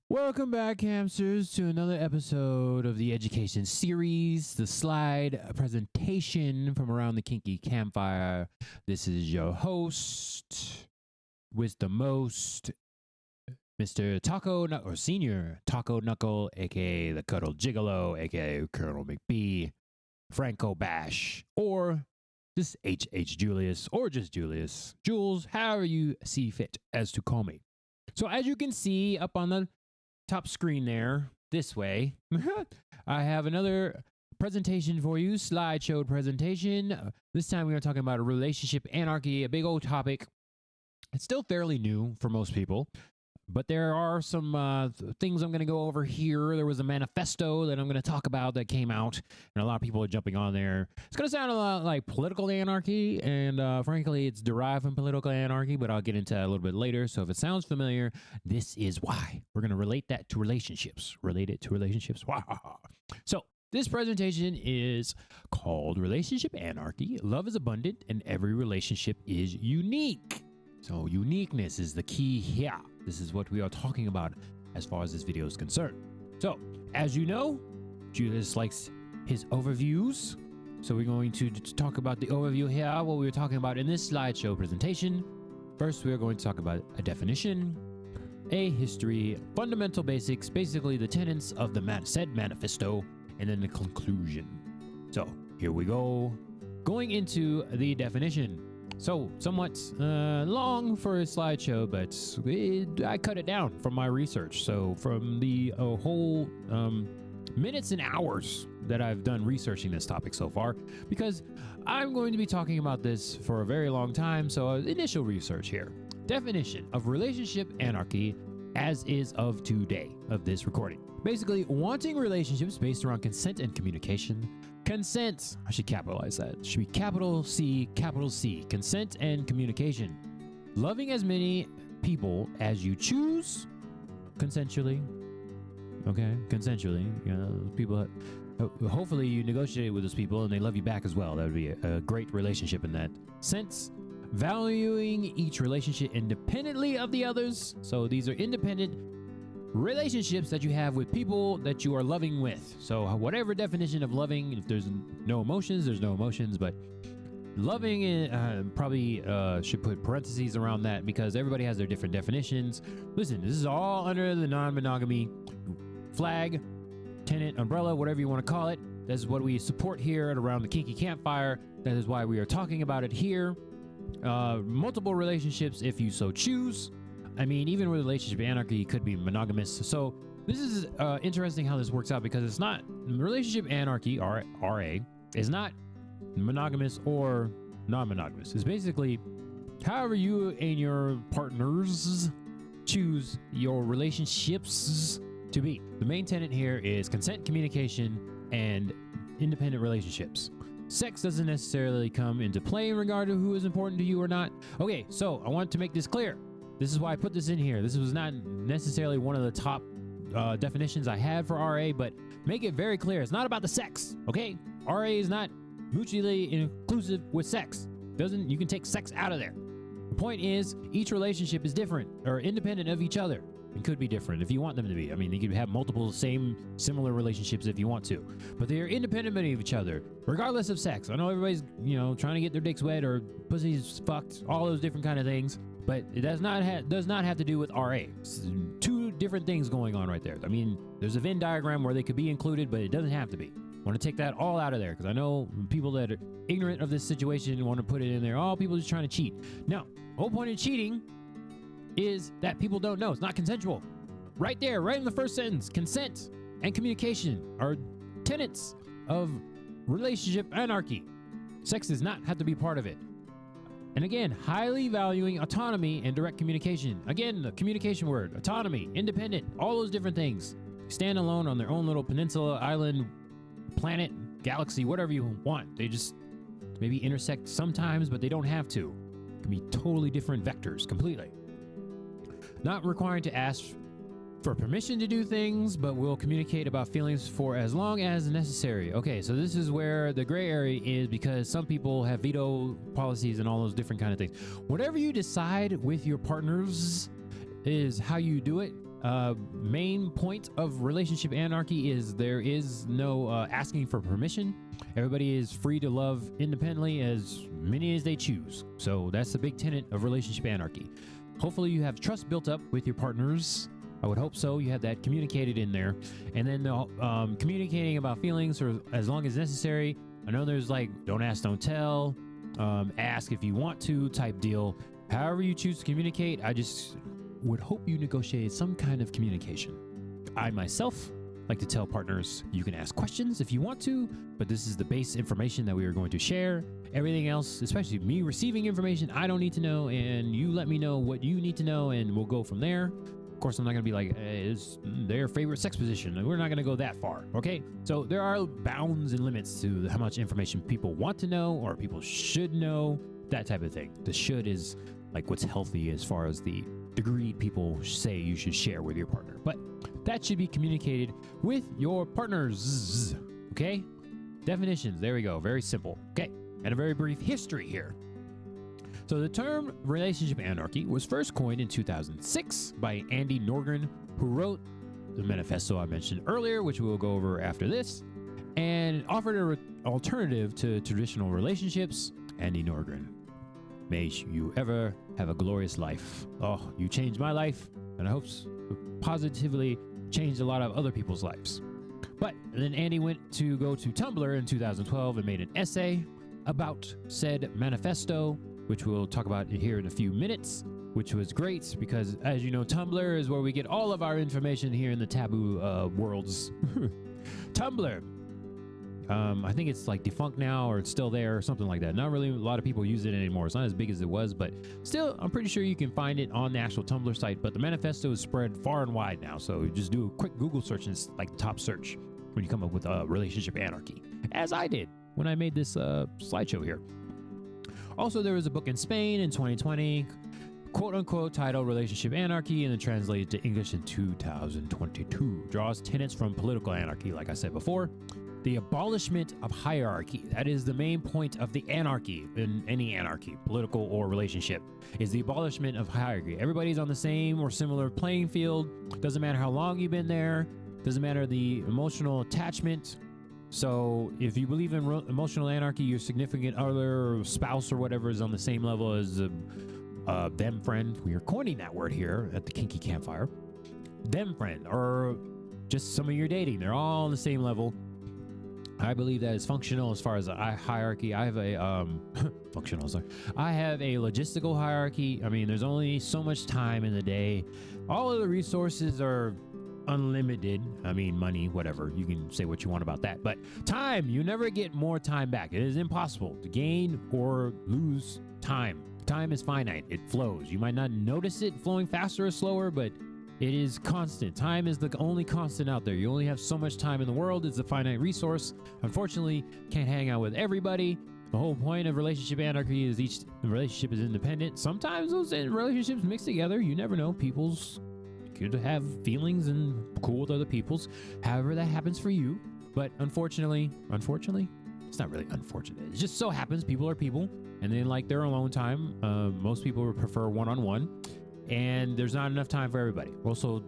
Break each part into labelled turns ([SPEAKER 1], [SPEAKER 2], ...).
[SPEAKER 1] Welcome back, hamsters, to another episode of the education series, the slide presentation from around the kinky campfire. This is your host with the most, Mr. Or Senior Taco Knuckle, aka the Cuddle Gigolo, aka Colonel McBee, Franco Bash, or just H. Julius, or just Julius, Jules, however you see fit as to call me. So as you can see up on the top screen there, this way, I have another presentation for you, slideshow presentation. This time we are talking about a relationship anarchy, a big old topic. It's still fairly new for most people, but there are some things I'm going to go over here. There was a manifesto that I'm going to talk about that came out, and a lot of people are jumping on there. It's going to sound a lot like political anarchy, and frankly, it's derived from political anarchy, but I'll get into that a little bit later. So if it sounds familiar, this is why. We're going to relate that to relationships. Relate it to relationships. So this presentation is called Relationship Anarchy. Love is abundant, and every relationship is unique. So uniqueness is the key here. This is what we are talking about as far as this video is concerned. So, as you know, Julius likes his overviews. So we're going to talk about the overview here, what we were talking about in this slideshow presentation. First, we are going to talk about a definition, a history, fundamental basics, basically the tenets of the said manifesto, and then the conclusion. So, here we go. Going into the definition. So, somewhat long for a slideshow, but I cut it down from my research. So, from the whole minutes and hours that I've done researching this topic so far, because I'm going to be talking about this for a very long time. So, initial research here. Definition of relationship anarchy as is of today of this recording. Basically, wanting relationships based around consent and communication. Consent, I should capitalize that. It should be capital C, consent and communication. Loving as many people as you choose consensually. Okay, consensually. You know, people, hopefully you negotiate with those people and they love you back as well. That would be a great relationship in that sense. Valuing each relationship independently of the others. So these are independent relationships that you have with people that you are loving with. So whatever definition of loving, if there's no emotions, there's no emotions, but loving probably should put parentheses around that because everybody has their different definitions. Listen, this is all under the non-monogamy flag, tenet, umbrella, whatever you want to call it. This is what we support here at Around the Kinky Campfire. That is why we are talking about it here. Multiple relationships if you so choose. I mean, even with relationship anarchy, could be monogamous. So this is interesting how this works out because it's not relationship anarchy, RA, is not monogamous or non-monogamous. It's basically however you and your partners choose your relationships to be. The main tenet here is consent, communication, and independent relationships. Sex doesn't necessarily come into play in regard to who is important to you or not. Okay, so I want to make this clear. This is why I put this in here. This was not necessarily one of the top definitions I had for RA, but make it very clear. It's not about the sex, okay? RA is not mutually inclusive with sex. You can take sex out of there. The point is, each relationship is different or independent of each other. It could be different if you want them to be. I mean, you could have multiple similar relationships if you want to, but they are independent of each other, regardless of sex. I know everybody's, trying to get their dicks wet or pussies fucked, all those different kind of things, but it does not have to do with RA. It's two different things going on right there. I mean, there's a Venn diagram where they could be included, but it doesn't have to be. I want to take that all out of there because I know people that are ignorant of this situation want to put it in there. Oh, people just trying to cheat. No, the whole point of cheating is that people don't know. It's not consensual. Right there, right in the first sentence, consent and communication are tenets of relationship anarchy. Sex does not have to be part of it. And again, highly valuing autonomy and direct communication. Again, the communication word, autonomy, independent, all those different things. Stand alone on their own little peninsula, island, planet, galaxy, whatever you want. They just maybe intersect sometimes, but they don't have to. It can be totally different vectors, completely. Not requiring to ask for permission to do things, but will communicate about feelings for as long as necessary. Okay, so this is where the gray area is because some people have veto policies and all those different kind of things. Whatever you decide with your partners is how you do it. main point of relationship anarchy is there is no asking for permission. Everybody is free to love independently as many as they choose. So that's the big tenet of relationship anarchy. Hopefully you have trust built up with your partners. I would hope so. You have that communicated in there. And then communicating about feelings for as long as necessary. I know there's like don't ask, don't tell, ask if you want to type deal. However you choose to communicate, I just would hope you negotiate some kind of communication. I myself like to tell partners you can ask questions if you want to, but this is the base information that we are going to share. Everything else, especially me receiving information I don't need to know, and you let me know what you need to know, and we'll go from there. Of course, I'm not going to be like, it's their favorite sex position. We're not going to go that far, okay? So there are bounds and limits to how much information people want to know or people should know, that type of thing. The should is like what's healthy as far as the degree people say you should share with your partner. But that should be communicated with your partners, okay? Definitions, there we go, very simple. Okay, and a very brief history here. So the term relationship anarchy was first coined in 2006 by Andy Norgren, who wrote the manifesto I mentioned earlier, which we'll go over after this, and offered an alternative to traditional relationships. Andy Norgren, may you ever have a glorious life. Oh, you changed my life, and I hope positively changed a lot of other people's lives. But then Andy went to go to Tumblr in 2012 and made an essay about said manifesto, which we'll talk about here in a few minutes, which was great because, as you know, Tumblr is where we get all of our information here in the taboo worlds. Tumblr. I think it's like defunct now, or it's still there or something like that. Not really a lot of people use it anymore. It's not as big as it was, but still, I'm pretty sure you can find it on the actual Tumblr site. But the manifesto is spread far and wide now. So you just do a quick Google search and it's like the top search when you come up with relationship anarchy, as I did when I made this slideshow here. Also, there was a book in Spain in 2020, quote unquote, titled Relationship Anarchy, and then translated to English in 2022. Draws tenets from political anarchy, like I said before. The abolishment of hierarchy. That is the main point of the anarchy in any anarchy, political or relationship, is the abolishment of hierarchy. Everybody's on the same or similar playing field. Doesn't matter how long you've been there. Doesn't matter the emotional attachment. So if you believe in emotional anarchy, your significant other or spouse or whatever is on the same level as them friend. We are coining that word here at the Kinky Campfire. Them friend, or just some of your dating. They're all on the same level. I believe that is functional as far as a hierarchy. I have a functional. Sorry, I have a logistical hierarchy. I mean, there's only so much time in the day. All of the resources are unlimited. I mean, money, whatever. You can say what you want about that. But time, you never get more time back. It is impossible to gain or lose time. Time is finite. It flows. You might not notice it flowing faster or slower, but it is constant. Time is the only constant out there. You only have so much time in the world. It's a finite resource. Unfortunately, can't hang out with everybody. The whole point of relationship anarchy is each relationship is independent. Sometimes those relationships mix together. You never know. People's good to have feelings and cool with other people's. However that happens for you. But unfortunately, it's not really unfortunate. It just so happens people are people, and they like their alone time. Most people would prefer one-on-one. And there's not enough time for everybody. Also,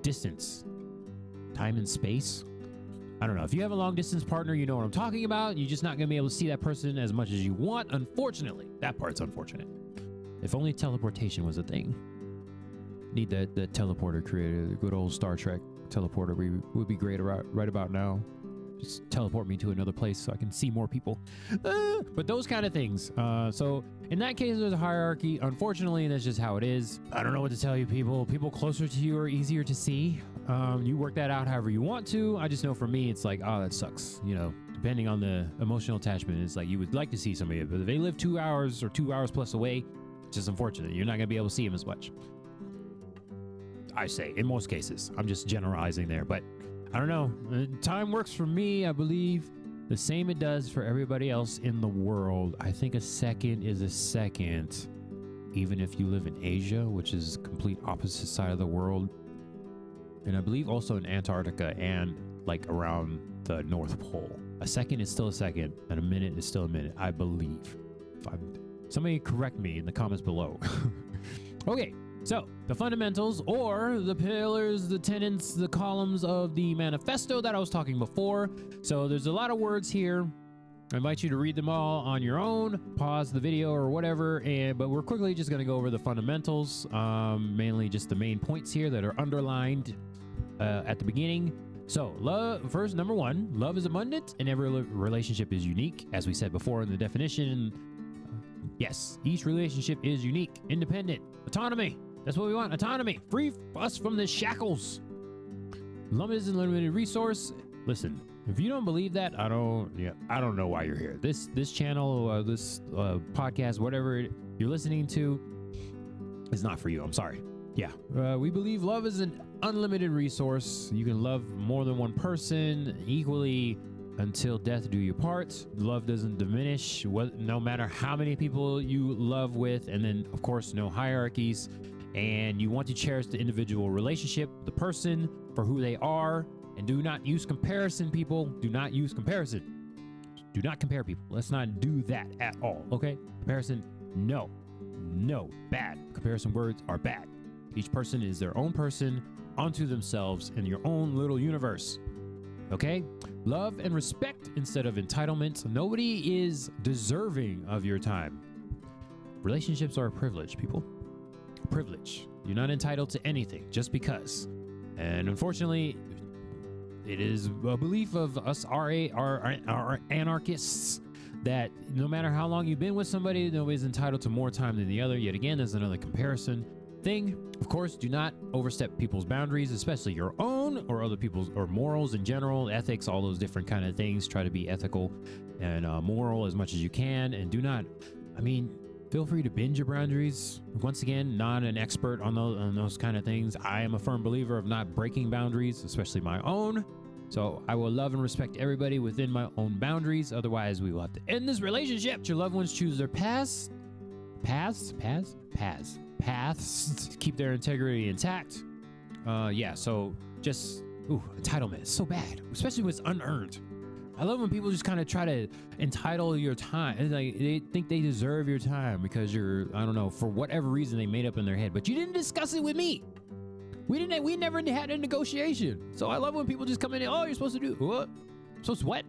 [SPEAKER 1] distance, time and space. I don't know. If you have a long distance partner, you know what I'm talking about. You're just not going to be able to see that person as much as you want. Unfortunately, that part's unfortunate. If only teleportation was a thing. Need that teleporter created. Good old Star Trek teleporter would be great right about now. Just teleport me to another place so I can see more people. But those kind of things. So in that case, there's a hierarchy. Unfortunately, that's just how it is. I don't know what to tell you, people. People closer to you are easier to see. You work that out however you want to. I just know for me, it's like, oh, that sucks. You know, depending on the emotional attachment, it's like you would like to see somebody, but if they live 2 hours or 2 hours plus away, it's just unfortunate. You're not going to be able to see them as much. I say, in most cases. I'm just generalizing there, but I don't know. Time works for me, I believe, the same it does for everybody else in the world. I think a second is a second, even if you live in Asia, which is complete opposite side of the world. And I believe also in Antarctica and like around the North Pole. A second is still a second, and a minute is still a minute, I believe. Somebody correct me in the comments below. Okay, So, the fundamentals, or the pillars, the tenets, the columns of the manifesto that I was talking before. So there's a lot of words here. I invite you to read them all on your own, pause the video or whatever, but we're quickly just going to go over the fundamentals, mainly just the main points here that are underlined at the beginning. So, love, first, number one, love is abundant and every relationship is unique. As we said before in the definition, yes, each relationship is unique, independent, autonomy. That's what we want, autonomy, free us from the shackles. Love is an unlimited resource. Listen, if you don't believe that, I don't know why you're here. This channel, this podcast, whatever you're listening to, is not for you. I'm sorry. Yeah, we believe love is an unlimited resource. You can love more than one person equally until death do you part. Love doesn't diminish, no matter how many people you love with, and then of course no hierarchies. And you want to cherish the individual relationship, the person for who they are. And do not use comparison, people. Do not use comparison. Do not compare people. Let's not do that at all, okay? Comparison, no. No, bad. Comparison words are bad. Each person is their own person unto themselves in your own little universe, okay? Love and respect instead of entitlement. Nobody is deserving of your time. Relationships are a privilege, people. Privilege. You're not entitled to anything just because. And unfortunately, it is a belief of us our anarchists that no matter how long you've been with somebody, nobody's entitled to more time than the other. Yet again, there's another comparison thing. Of course, do not overstep people's boundaries, especially your own or other people's, or morals in general, ethics, all those different kind of things. Try to be ethical and moral as much as you can. And do not, feel free to bend your boundaries. Once again, not an expert on those kind of things. I am a firm believer of not breaking boundaries, especially my own. So I will love and respect everybody within my own boundaries. Otherwise, we will have to end this relationship. Your loved ones choose their paths to keep their integrity intact. So just, entitlement is so bad, especially when it's unearned. I love when people just kind of try to entitle your time, and like they think they deserve your time because you're, I don't know, for whatever reason they made up in their head, but you didn't discuss it with me. We never had a negotiation. So I love when people just come in and, oh, you're supposed to do what? Supposed to what?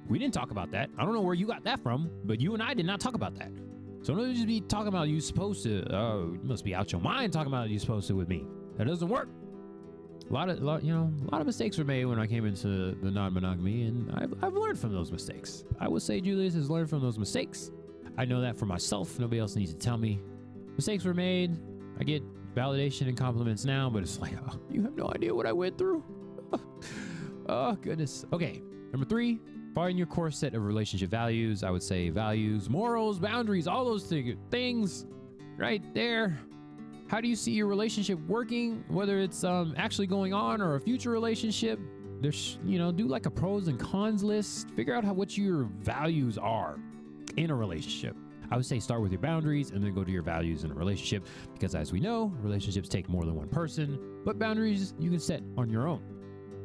[SPEAKER 1] We didn't talk about that. I don't know where you got that from, but you and I did not talk about that. So don't just be talking about you supposed to. Oh, you must be out your mind talking about you supposed to with me. That doesn't work. A lot of mistakes were made when I came into the non-monogamy, and I've learned from those mistakes. I would say Julius has learned from those mistakes. I know that for myself. Nobody else needs to tell me. Mistakes were made. I get validation and compliments now, but it's like, oh, you have no idea what I went through. Oh, goodness. Okay, number 3, find your core set of relationship values. I would say values, morals, boundaries, all those things right there. How do you see your relationship working, whether it's actually going on or a future relationship? There's, do like a pros and cons list. Figure out what your values are in a relationship. I would say start with your boundaries and then go to your values in a relationship, because as we know, relationships take more than one person, but boundaries you can set on your own.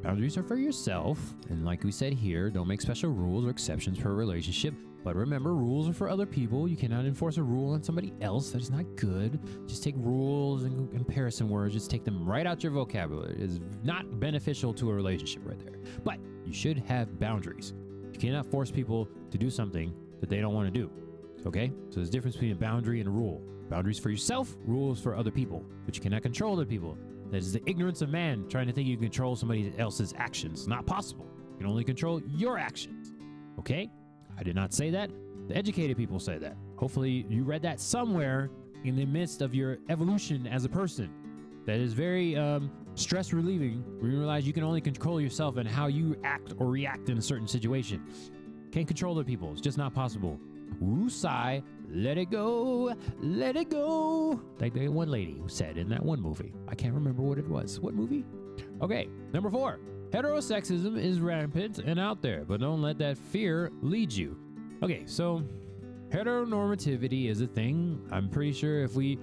[SPEAKER 1] Boundaries are for yourself, and like we said here, don't make special rules or exceptions for a relationship. But remember, rules are for other people. You cannot enforce a rule on somebody else. That is not good. Just take rules and comparison words. Just take them right out your vocabulary. It is not beneficial to a relationship right there. But you should have boundaries. You cannot force people to do something that they don't want to do. Okay? So there's a difference between a boundary and a rule. Boundaries for yourself, rules for other people. But you cannot control other people. That is the ignorance of man, trying to think you can control somebody else's actions. Not possible. You can only control your actions. Okay? I did not say that. The educated people say that. Hopefully you read that somewhere in the midst of your evolution as a person. That is very stress relieving when you realize you can only control yourself and how you act or react in a certain situation. Can't control other people. It's just not possible. Woosai, let it go, let it go. Like the one lady who said in that one movie. I can't remember what it was. What movie? Okay, number 4. Heterosexism is rampant and out there, but don't let that fear lead you. Okay, so heteronormativity is a thing. I'm pretty sure if we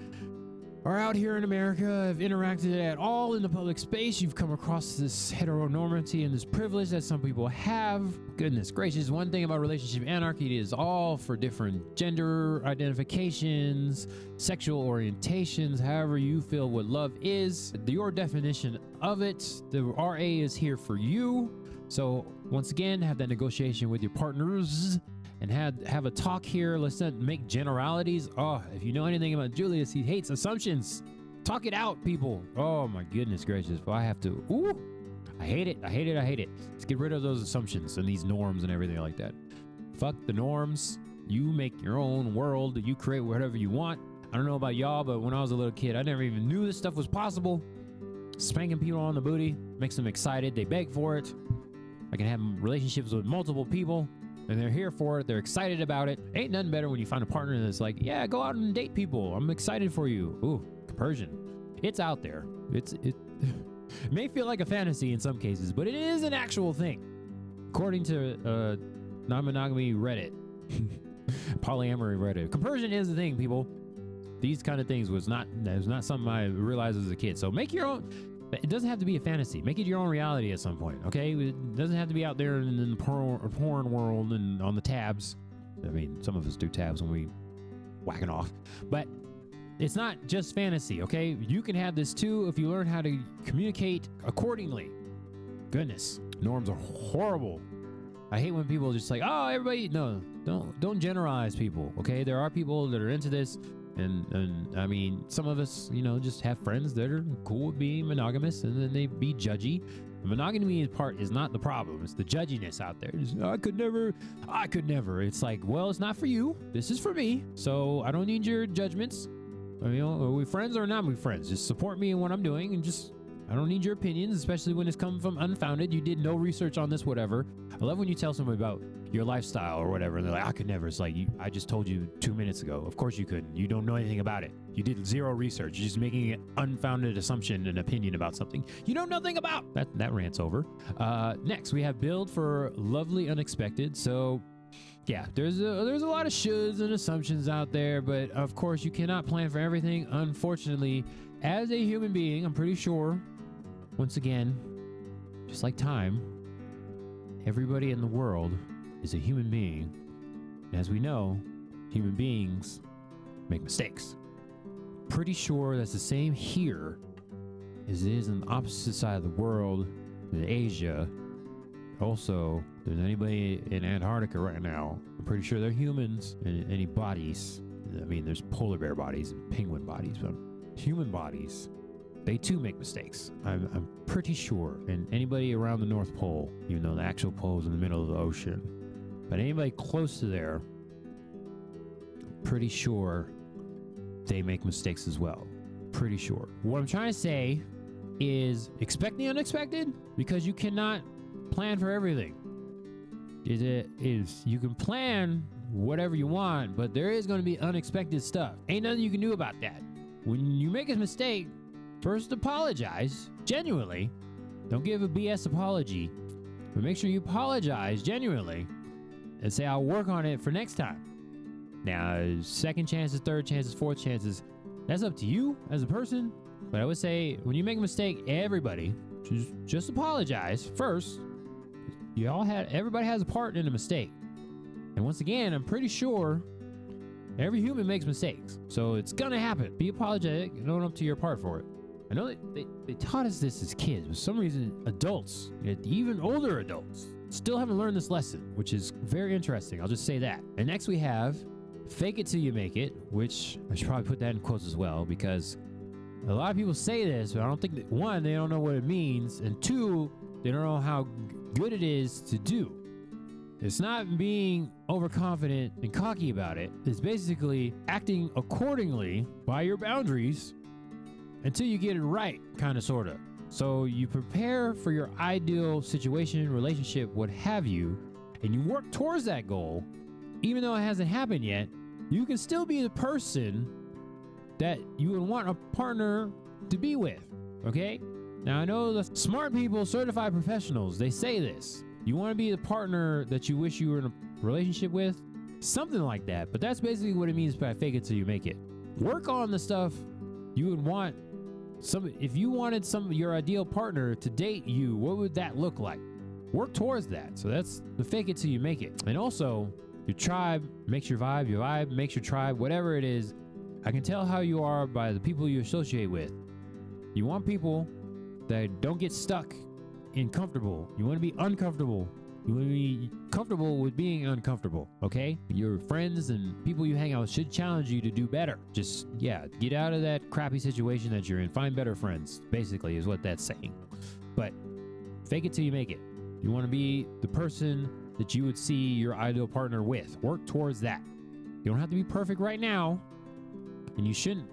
[SPEAKER 1] are out here in America, have interacted at all in the public space, you've come across this heteronormity and this privilege that some people have. Goodness gracious, one thing about relationship anarchy is all for different gender identifications, sexual orientations, however you feel what love is, your definition of it. The RA is here for you. So once again, have that negotiation with your partners and have a talk here. Let's not make generalities. Oh, if you know anything about Julius, he hates assumptions. Talk it out, people. Oh my goodness gracious. If I have to, I hate it. I hate it. I hate it. Let's get rid of those assumptions and these norms and everything like that. Fuck the norms. You make your own world. You create whatever you want. I don't know about y'all, but when I was a little kid, I never even knew this stuff was possible. Spanking people on the booty makes them excited. They beg for it. I can have relationships with multiple people. And they're here for it. They're excited about it. Ain't nothing better when you find a partner that's like, yeah, go out and date people. I'm excited for you. Ooh, compersion. It's out there. It may feel like a fantasy in some cases, but it is an actual thing. According to Non-Monogamy Reddit, polyamory Reddit, compersion is a thing, people. These kind of things was not something I realized as a kid. So make your own. It doesn't have to be a fantasy. Make it your own reality at some point, okay? It doesn't have to be out there in the porn world and on the tabs. I mean, some of us do tabs when we whacking off. But it's not just fantasy, okay? You can have this too if you learn how to communicate accordingly. Goodness, norms are horrible. I hate when people are just like, oh, everybody, no, don't generalize people, okay? There are people that are into this. And I mean, some of us, just have friends that are cool with being monogamous, and then they be judgy. The monogamy part is not the problem. It's the judginess out there. Just, I could never. It's like, well, it's not for you. This is for me. So I don't need your judgments. Are we friends or not we friends? Just support me in what I'm doing, and I don't need your opinions, especially when it's coming from unfounded. You did no research on this, whatever. I love when you tell somebody about your lifestyle or whatever, and they're like, I could never. It's like, I just told you 2 minutes ago. Of course you couldn't. You don't know anything about it. You did zero research. You're just making an unfounded assumption and opinion about something you know nothing about. That rant's over. Next, we have build for lovely unexpected. So yeah, there's a lot of shoulds and assumptions out there, but of course you cannot plan for everything. Unfortunately, as a human being, I'm pretty sure, once again, just like time, everybody in the world is a human being. And as we know, human beings make mistakes. Pretty sure that's the same here as it is on the opposite side of the world in Asia. Also, if there's anybody in Antarctica right now, I'm pretty sure they're humans. And any bodies, I mean, there's polar bear bodies and penguin bodies, but human bodies, they too make mistakes. I'm pretty sure. And anybody around the North Pole, even though the actual pole is in the middle of the ocean, but anybody close to there, pretty sure they make mistakes as well. Pretty sure. What I'm trying to say is expect the unexpected, because you cannot plan for everything. You can plan whatever you want, but there is going to be unexpected stuff. Ain't nothing you can do about that. When you make a mistake, first apologize genuinely. Don't give a BS apology, but make sure you apologize genuinely and say, I'll work on it for next time. Now, second chances, third chances, fourth chances, that's up to you as a person. But I would say when you make a mistake, everybody just apologize first. Everybody has a part in a mistake. And once again, I'm pretty sure every human makes mistakes. So it's gonna happen. Be apologetic and own up to your part for it. I know they taught us this as kids, but for some reason, adults, even older adults, still haven't learned this lesson, which is very interesting. I'll just say that. And next we have fake it till you make it, which I should probably put that in quotes as well, because a lot of people say this, but I don't think that, one, they don't know what it means, and two, they don't know how good it is to do. It's not being overconfident and cocky about it. It's basically acting accordingly by your boundaries until you get it right, kind of, sort of. So you prepare for your ideal situation, relationship, what have you, and you work towards that goal. Even though it hasn't happened yet, you can still be the person that you would want a partner to be with, okay? Now, I know the smart people, certified professionals, they say this. You want to be the partner that you wish you were in a relationship with? Something like that. But that's basically what it means by fake it till you make it. Work on the stuff you would want if you wanted your ideal partner to date you, what would that look like? Work towards that. So that's the fake it till you make it. And also, your tribe makes your vibe makes your tribe, whatever it is. I can tell how you are by the people you associate with. You want people that don't get stuck in comfortable. You want to be uncomfortable. You want to be comfortable with being uncomfortable, okay? Your friends and people you hang out with should challenge you to do better. Just, get out of that crappy situation that you're in. Find better friends, basically, is what that's saying. But fake it till you make it. You want to be the person that you would see your ideal partner with. Work towards that. You don't have to be perfect right now, and you shouldn't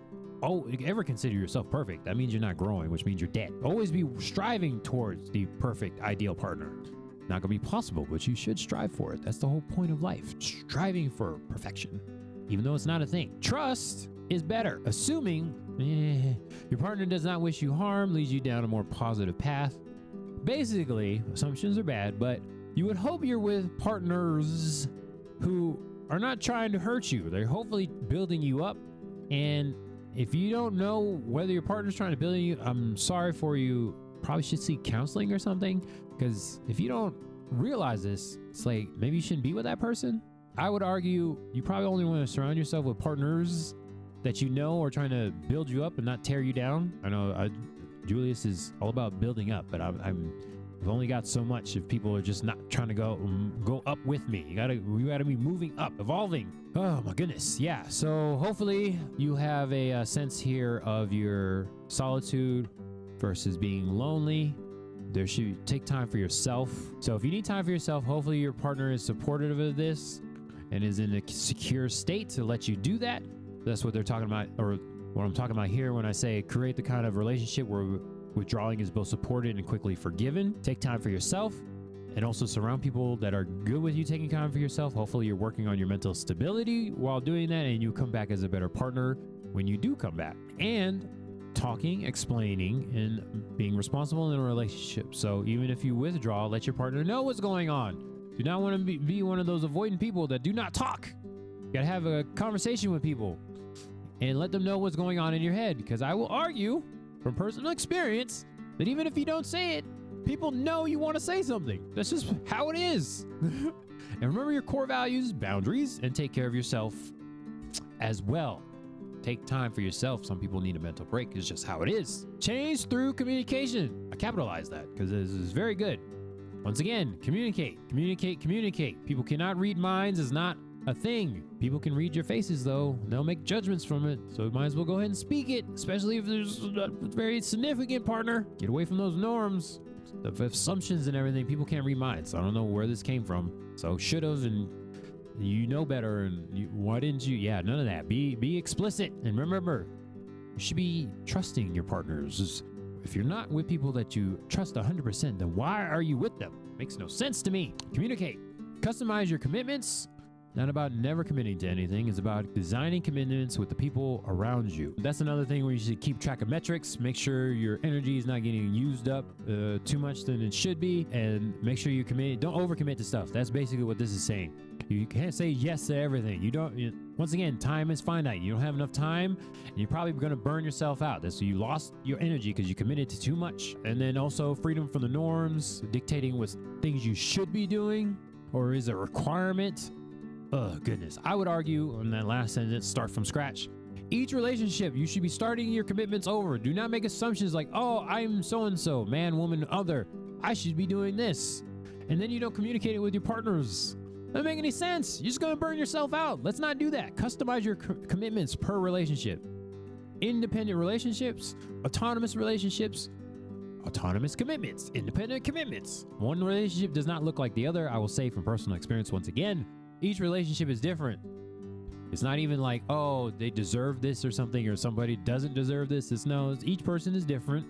[SPEAKER 1] ever consider yourself perfect. That means you're not growing, which means you're dead. Always be striving towards the perfect ideal partner. Not gonna be possible, but you should strive for it. That's the whole point of life, striving for perfection, even though it's not a thing. Trust is better. Assuming your partner does not wish you harm, leads you down a more positive path. Basically, assumptions are bad, but you would hope you're with partners who are not trying to hurt you. They're hopefully building you up. And if you don't know whether your partner's trying to build you, I'm sorry for you. Probably should seek counseling or something. Because if you don't realize this, it's like maybe you shouldn't be with that person. I would argue you probably only want to surround yourself with partners that you know are trying to build you up and not tear you down. I know Julius is all about building up, but I've only got so much if people are just not trying to go up with me. You gotta be moving up, evolving. Oh my goodness, yeah. So hopefully you have a sense here of your solitude versus being lonely. There should take time for yourself. So if you need time for yourself, hopefully your partner is supportive of this and is in a secure state to let you do that. That's what they're talking about, or what I'm talking about here when I say create the kind of relationship where withdrawing is both supported and quickly forgiven. Take time for yourself and also surround people that are good with you taking time for yourself. Hopefully you're working on your mental stability while doing that, and you come back as a better partner when you do come back. And talking, explaining, and being responsible in a relationship. So even if you withdraw, let your partner know what's going on. Do not want to be one of those avoidant people that do not talk. You gotta have a conversation with people and let them know what's going on in your head. Because I will argue from personal experience that even if you don't say it, people know you want to say something. That's just how it is. And remember your core values, boundaries, and take care of yourself as well. Take time for yourself. Some people need a mental break. It's just how it is. Change through communication. I capitalize that because this is very good. Once again, communicate. People cannot read minds is not a thing. People can read your faces though. They'll make judgments from it. So you might as well go ahead and speak it, especially if there's a very significant partner. Get away from those norms, the assumptions and everything. People can't read minds. I don't know where this came from. So should have, and you know better, and why didn't you? Yeah, none of that. Be explicit, and remember, you should be trusting your partners. If you're not with people that you trust 100%, then why are you with them? Makes no sense to me. Communicate. Customize your commitments. Not about never committing to anything. It's about designing commitments with the people around you. That's another thing where you should keep track of metrics. Make sure your energy is not getting used up too much than it should be, and make sure you commit. Don't overcommit to stuff. That's basically what this is saying. You can't say yes to everything. Once again, time is finite. You don't have enough time, and you're probably going to burn yourself out. So you lost your energy because you committed to too much. And then also freedom from the norms, dictating what things you should be doing or is a requirement. Oh, goodness. I would argue in that last sentence, start from scratch. Each relationship, you should be starting your commitments over. Do not make assumptions like, oh, I'm so-and-so, man, woman, other. I should be doing this. And then you don't communicate it with your partners. Doesn't make any sense. You're just going to burn yourself out. Let's not do that. Customize your commitments per relationship. Independent relationships, autonomous relationships, autonomous commitments, independent commitments. One relationship does not look like the other. I will say from personal experience once again, each relationship is different. It's not even like, oh, they deserve this or something, or somebody doesn't deserve this. Each person is different.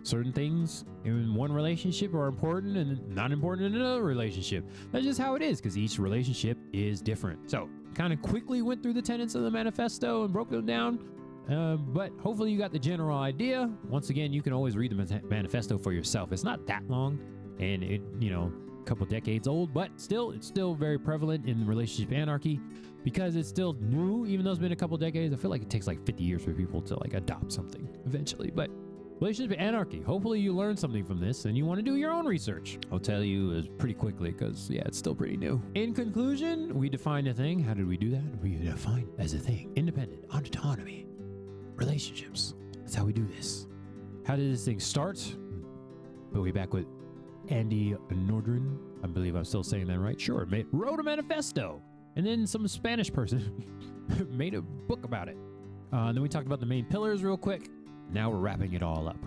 [SPEAKER 1] Certain things in one relationship are important and not important in another relationship. That's just how it is, because each relationship is different. So kind of quickly went through the tenets of the manifesto and broke them down. But hopefully you got the general idea. Once again, you can always read the manifesto for yourself. It's not that long, and couple decades old, but still, it's still very prevalent in relationship anarchy because it's still new. Even though it's been a couple decades, I feel like it takes like 50 years for people to like adopt something eventually. But relationship anarchy, hopefully you learned something from this and you want to do your own research. I'll tell you pretty quickly because, yeah, it's still pretty new. In conclusion, we defined a thing. How did we do that? We defined as a thing, independent, autonomy, relationships. That's how we do this. How did this thing start? We'll be back with Andy Nordren. I believe I'm still saying that right. Sure, wrote a manifesto. And then some Spanish person made a book about it. Then we talked about the main pillars real quick. Now we're wrapping it all up.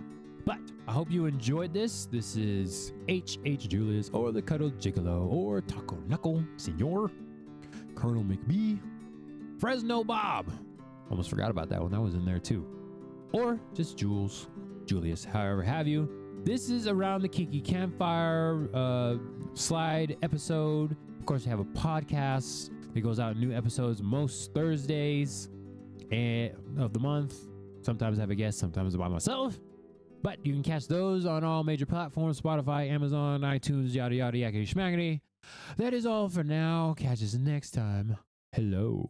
[SPEAKER 1] But I hope you enjoyed this. This is H.H. Julius, or the Cuddle Gigolo, or Taco Knuckle Senor, Colonel McBee, Fresno Bob. Almost forgot about that one. That was in there too. Or just Julius, however have you. This is Around the Kinky Campfire slide episode. Of course, we have a podcast that goes out new episodes most Thursdays of the month. Sometimes I have a guest, sometimes by myself. But you can catch those on all major platforms: Spotify, Amazon, iTunes, yada yada yakety schmackety. That is all for now. Catch us next time. Hello.